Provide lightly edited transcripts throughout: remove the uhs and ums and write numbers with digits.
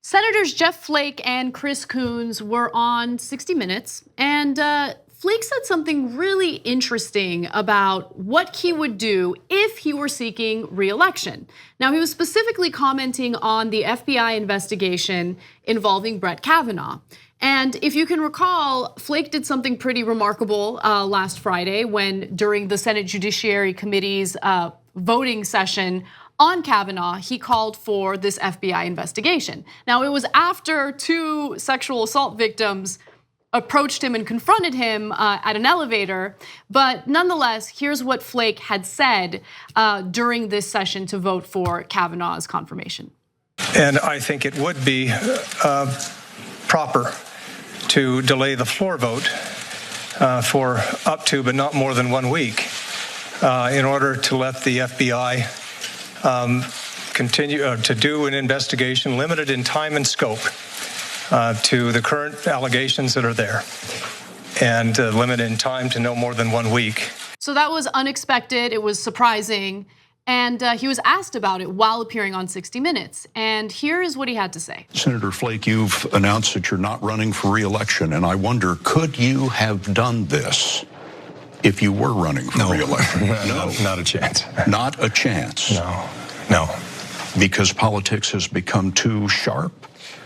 Senators Jeff Flake and Chris Coons were on 60 Minutes, and Flake said something really interesting about what he would do if he were seeking re-election. Now, he was specifically commenting on the FBI investigation involving Brett Kavanaugh. And if you can recall, Flake did something pretty remarkable last Friday when, during the Senate Judiciary Committee's voting session on Kavanaugh, he called for this FBI investigation. Now, it was after two sexual assault victims approached him and confronted him at an elevator, but nonetheless, here's what Flake had said during this session to vote for Kavanaugh's confirmation. And I think it would be proper to delay the floor vote for up to, but not more than 1 week, in order to let the FBI continue to do an investigation limited in time and scope to the current allegations that are there, and limited in time to no more than 1 week. So that was unexpected, it was surprising, and he was asked about it while appearing on 60 Minutes. And here is what he had to say. Senator Flake, you've announced that you're not running for re-election, and I wonder, could you have done this if you were running for re-election? No, not a chance. Not a chance? No. Because politics has become too sharp,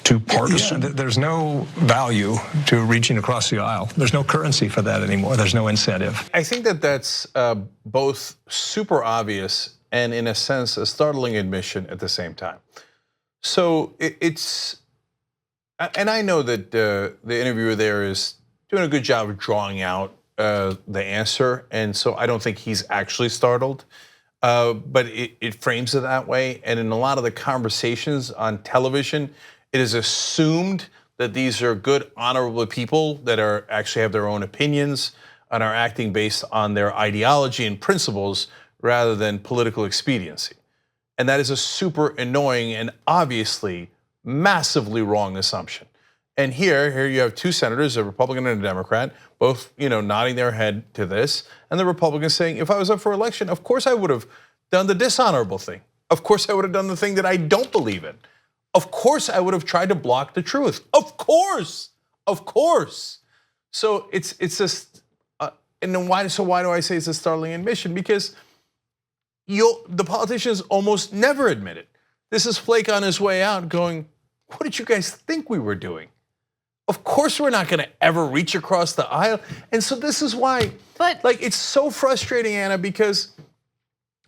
too partisan? Yeah, there's no value to reaching across the aisle. There's no currency for that anymore. There's no incentive. I think that that's both super obvious and, in a sense, a startling admission at the same time. So it's, and I know that the interviewer there is doing a good job of drawing out the answer, and so I don't think he's actually startled, but it frames it that way. And in a lot of the conversations on television, it is assumed that these are good, honorable people that are actually have their own opinions and are acting based on their ideology and principles rather than political expediency. And that is a super annoying and obviously massively wrong assumption. And here you have two senators, a Republican and a Democrat, both nodding their head to this, and the Republican saying, if I was up for election, of course I would have done the dishonorable thing. Of course I would have done the thing that I don't believe in. Of course I would have tried to block the truth. Of course. So it's just, and then why do I say it's a startling admission? Because the politicians almost never admit it. This is Flake on his way out going, what did you guys think we were doing? Of course we're not gonna ever reach across the aisle. And so this is why, it's so frustrating, Anna, because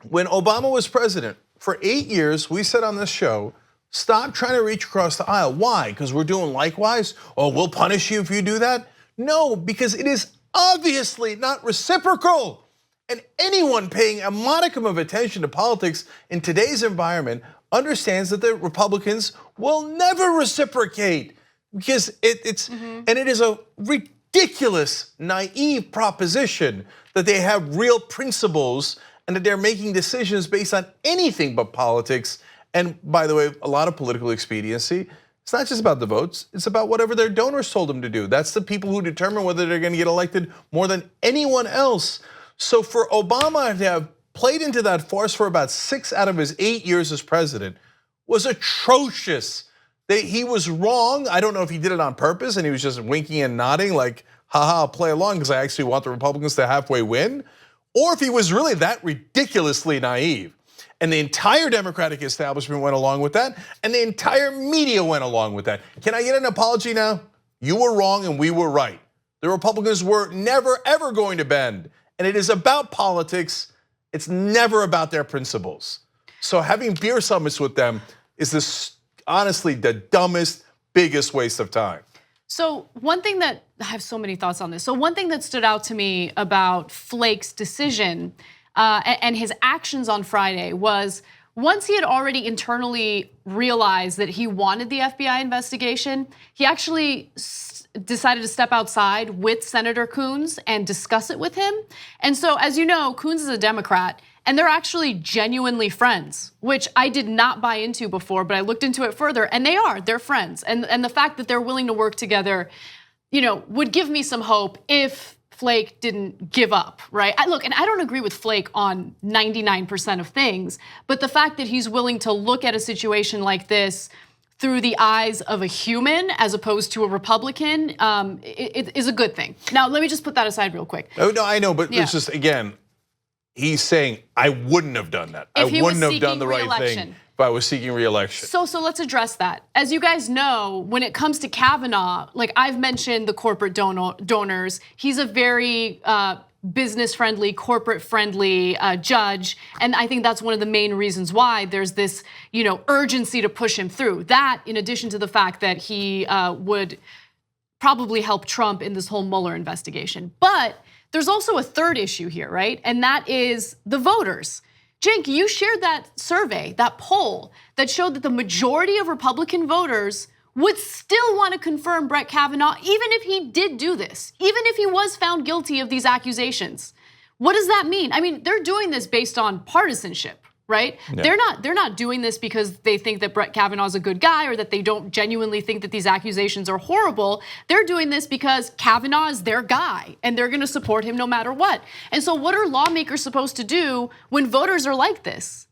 when Obama was president, for 8 years, we said on this show, stop trying to reach across the aisle. Why? Because we're doing likewise? Oh, we'll punish you if you do that? No, because it is obviously not reciprocal. And anyone paying a modicum of attention to politics in today's environment understands that the Republicans will never reciprocate, because and it is a ridiculous, naive proposition that they have real principles and that they're making decisions based on anything but politics. And by the way, a lot of political expediency. It's not just about the votes, it's about whatever their donors told them to do. That's the people who determine whether they're gonna get elected more than anyone else. So for Obama to have played into that farce for about 6 out of his 8 years as president was atrocious. He was wrong. I don't know if he did it on purpose and he was just winking and nodding like, haha, I'll play along because I actually want the Republicans to halfway win. Or if he was really that ridiculously naive. And the entire Democratic establishment went along with that, and the entire media went along with that. Can I get an apology now? You were wrong and we were right. The Republicans were never ever going to bend. And it is about politics, it's never about their principles. So having beer summits with them is this, honestly, the dumbest, biggest waste of time. So one thing that, I have so many thoughts on this. So one thing that stood out to me about Flake's decision and his actions on Friday was, once he had already internally realized that he wanted the FBI investigation, he actually decided to step outside with Senator Coons and discuss it with him. And so, as you know, Coons is a Democrat, and they're actually genuinely friends, which I did not buy into before, but I looked into it further, and they're friends. And the fact that they're willing to work together, would give me some hope if Flake didn't give up, right? Look, and I don't agree with Flake on 99% of things, but the fact that he's willing to look at a situation like this through the eyes of a human as opposed to a Republican it is a good thing. Now, let me just put that aside real quick. Oh, no, I know, but it's just, again, he's saying, I wouldn't have done that. I wouldn't have done the right thing if I was seeking re-election. So let's address that. As you guys know, when it comes to Kavanaugh, like I've mentioned the corporate donors, he's a very business-friendly, corporate-friendly judge, and I think that's one of the main reasons why there's this, urgency to push him through. That, in addition to the fact that he would probably help Trump in this whole Mueller investigation. But there's also a third issue here, right? And that is the voters. Cenk, you shared that survey, that poll that showed that the majority of Republican voters would still want to confirm Brett Kavanaugh, even if he did do this, even if he was found guilty of these accusations. What does that mean? I mean, they're doing this based on partisanship, right? Yeah. They're not doing this because they think that Brett Kavanaugh is a good guy or that they don't genuinely think that these accusations are horrible. They're doing this because Kavanaugh is their guy and they're going to support him no matter what. And so what are lawmakers supposed to do when voters are like this?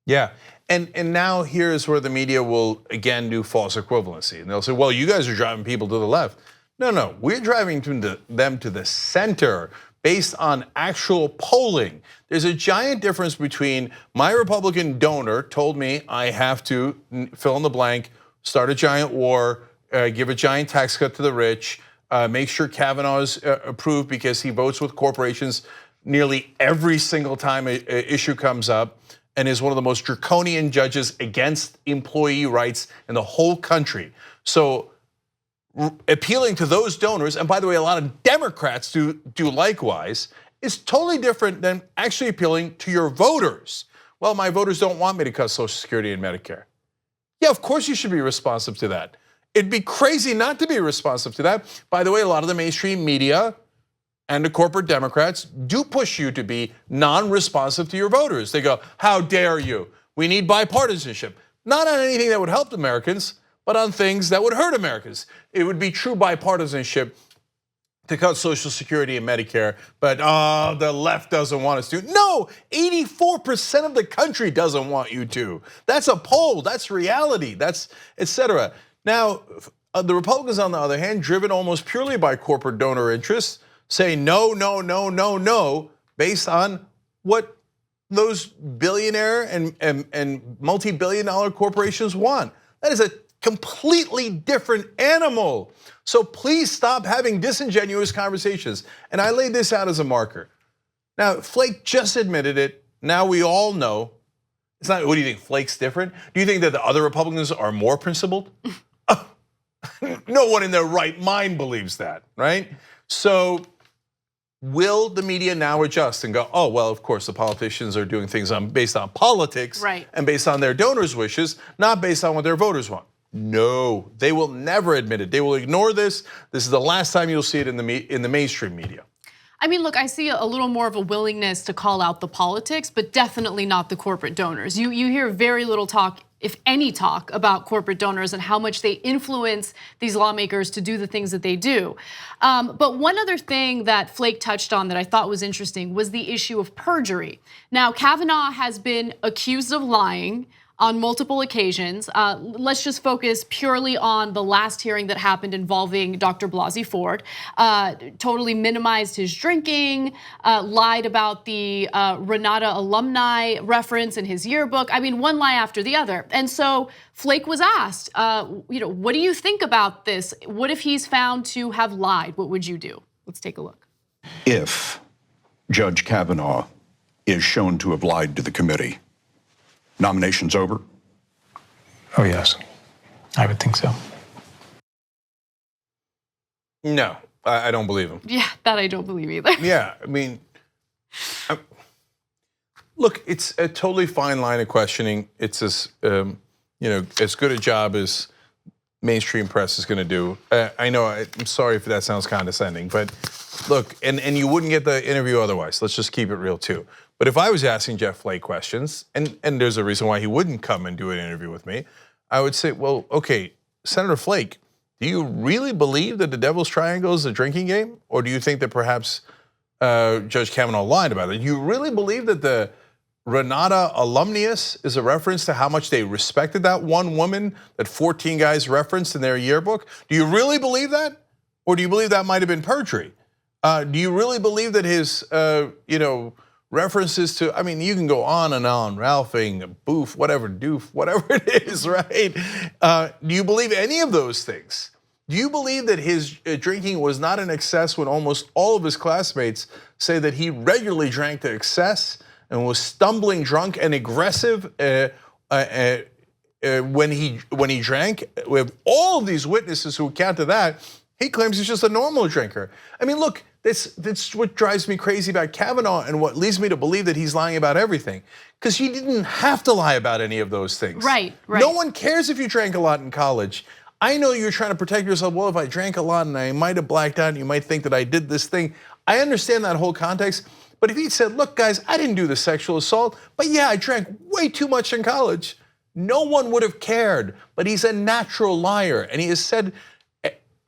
Yeah. And now here's where the media will again do false equivalency. And they'll say, well, you guys are driving people to the left. No, we're driving them to the center based on actual polling. There's a giant difference between my Republican donor told me I have to fill in the blank, start a giant war, give a giant tax cut to the rich, make sure Kavanaugh is approved because he votes with corporations nearly every single time an issue comes up, and is one of the most draconian judges against employee rights in the whole country. So appealing to those donors, and by the way, a lot of Democrats do likewise, is totally different than actually appealing to your voters. Well, my voters don't want me to cut Social Security and Medicare. Yeah, of course you should be responsive to that. It'd be crazy not to be responsive to that. By the way, a lot of the mainstream media and the corporate Democrats do push you to be non-responsive to your voters. They go, how dare you? We need bipartisanship. Not on anything that would help Americans, but on things that would hurt Americans. It would be true bipartisanship to cut Social Security and Medicare, but the left doesn't want us to. No, 84% of the country doesn't want you to. That's a poll, that's reality, that's et cetera. Now, the Republicans, on the other hand, driven almost purely by corporate donor interests, say no, no, no, no, no, based on what those billionaire and multi-billion-dollar corporations want. That is a completely different animal. So please stop having disingenuous conversations. And I laid this out as a marker. Now, Flake just admitted it. Now we all know. It's not, what do you think, Flake's different? Do you think that the other Republicans are more principled? No one in their right mind believes that, right? So will the media now adjust and go, oh, well, of course, the politicians are doing things based on politics, right, and based on their donors' wishes, not based on what their voters want? No, they will never admit it. They will ignore this. This is the last time you'll see it in the mainstream media. I mean, look, I see a little more of a willingness to call out the politics, but definitely not the corporate donors. You hear very little talk, if any talk, about corporate donors and how much they influence these lawmakers to do the things that they do. But one other thing that Flake touched on that I thought was interesting was the issue of perjury. Now, Kavanaugh has been accused of lying on multiple occasions. Let's just focus purely on the last hearing that happened involving Dr. Blasey Ford. Totally minimized his drinking, lied about the Renata alumni reference in his yearbook. I mean, one lie after the other. And so Flake was asked, what do you think about this? What if he's found to have lied? What would you do? Let's take a look. If Judge Kavanaugh is shown to have lied to the committee, nomination's over? Oh, yes. I would think so. No, I don't believe him. Yeah, that I don't believe either. Yeah, I mean, look, it's a totally fine line of questioning. It's as as good a job as mainstream press is going to do. I know, I'm sorry if that sounds condescending, but look, and you wouldn't get the interview otherwise. Let's just keep it real too. But if I was asking Jeff Flake questions, and there's a reason why he wouldn't come and do an interview with me, I would say, well, okay, Senator Flake, do you really believe that the Devil's Triangle is a drinking game? Or do you think that perhaps Judge Kavanaugh lied about it? Do you really believe that the Renata Alumnius is a reference to how much they respected that one woman that 14 guys referenced in their yearbook. Do you really believe that? Or do you believe that might have been perjury? Do you really believe that his references to, I mean, you can go on and on, Ralphing, boof, whatever, doof, whatever it is, right? Do you believe any of those things? Do you believe that his drinking was not in excess when almost all of his classmates say that he regularly drank to excess and was stumbling drunk and aggressive when he drank? We have all of these witnesses who account to that. He claims he's just a normal drinker. I mean, look, that's what drives me crazy about Kavanaugh and what leads me to believe that he's lying about everything. Because he didn't have to lie about any of those things. Right. No one cares if you drank a lot in college. I know you're trying to protect yourself. Well, if I drank a lot and I might have blacked out and you might think that I did this thing. I understand that whole context. But if he said, look, guys, I didn't do the sexual assault, but yeah, I drank way too much in college, no one would have cared. But he's a natural liar. And he has said,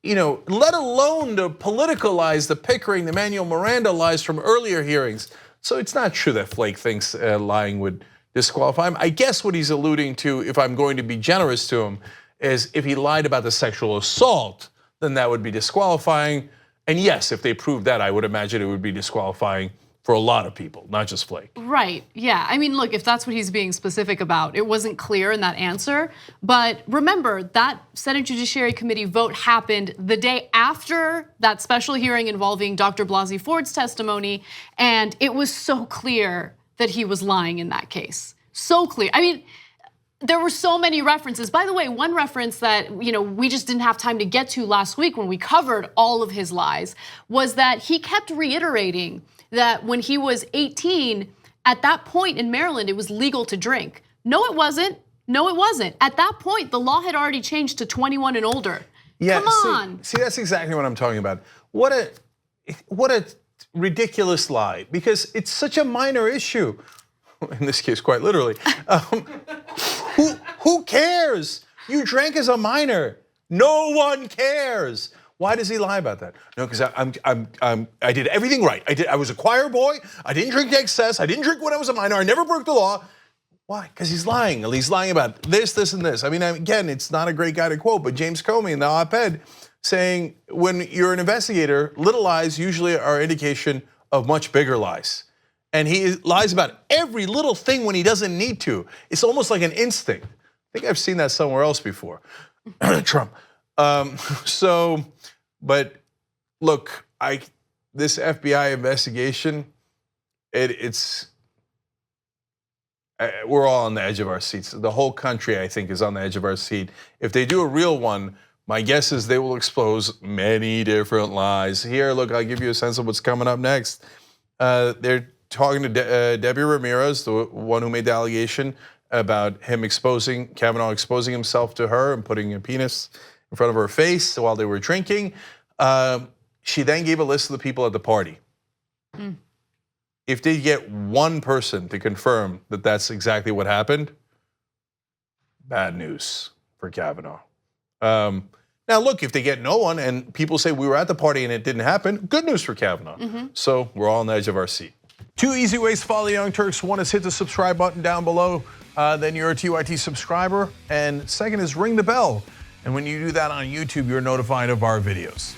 let alone to politicalize the Pickering, the Manuel Miranda lies from earlier hearings. So it's not true that Flake thinks lying would disqualify him. I guess what he's alluding to, if I'm going to be generous to him, is if he lied about the sexual assault, then that would be disqualifying. And yes, if they proved that, I would imagine it would be disqualifying for a lot of people, not just Flake. Right, yeah. I mean, look, if that's what he's being specific about, it wasn't clear in that answer. But remember, that Senate Judiciary Committee vote happened the day after that special hearing involving Dr. Blasey Ford's testimony, and it was so clear that he was lying in that case. So clear. I mean, there were so many references. By the way, one reference that we just didn't have time to get to last week when we covered all of his lies was that he kept reiterating that when he was 18, at that point in Maryland, it was legal to drink. No, it wasn't. No, it wasn't. At that point, the law had already changed to 21 and older. Yeah, come on. See, that's exactly what I'm talking about. What a ridiculous lie, because it's such a minor issue. In this case, quite literally. Who cares? You drank as a minor. No one cares. Why does he lie about that? No, because I did everything right. I was a choir boy. I didn't drink to excess. I didn't drink when I was a minor. I never broke the law. Why? Because he's lying. He's lying about this, and this. I mean, again, it's not a great guy to quote, but James Comey in the op-ed saying when you're an investigator, little lies usually are indication of much bigger lies. And he lies about every little thing when he doesn't need to. It's almost like an instinct. I think I've seen that somewhere else before. Trump. But look, this FBI investigation, we're all on the edge of our seats. The whole country, I think, is on the edge of our seat. If they do a real one, my guess is they will expose many different lies. Here, look, I'll give you a sense of what's coming up next. They're talking to Debbie Ramirez, the one who made the allegation about him Kavanaugh exposing himself to her and putting a penis in front of her face while they were drinking. She then gave a list of the people at the party. If they get one person to confirm that that's exactly what happened, bad news for Kavanaugh. Now look, if they get no one and people say we were at the party and it didn't happen, good news for Kavanaugh. So we're all on the edge of our seat. 2 easy ways to follow the Young Turks. One is hit the subscribe button down below, then you're a TYT subscriber. And second is ring the bell. And when you do that on YouTube, you're notified of our videos.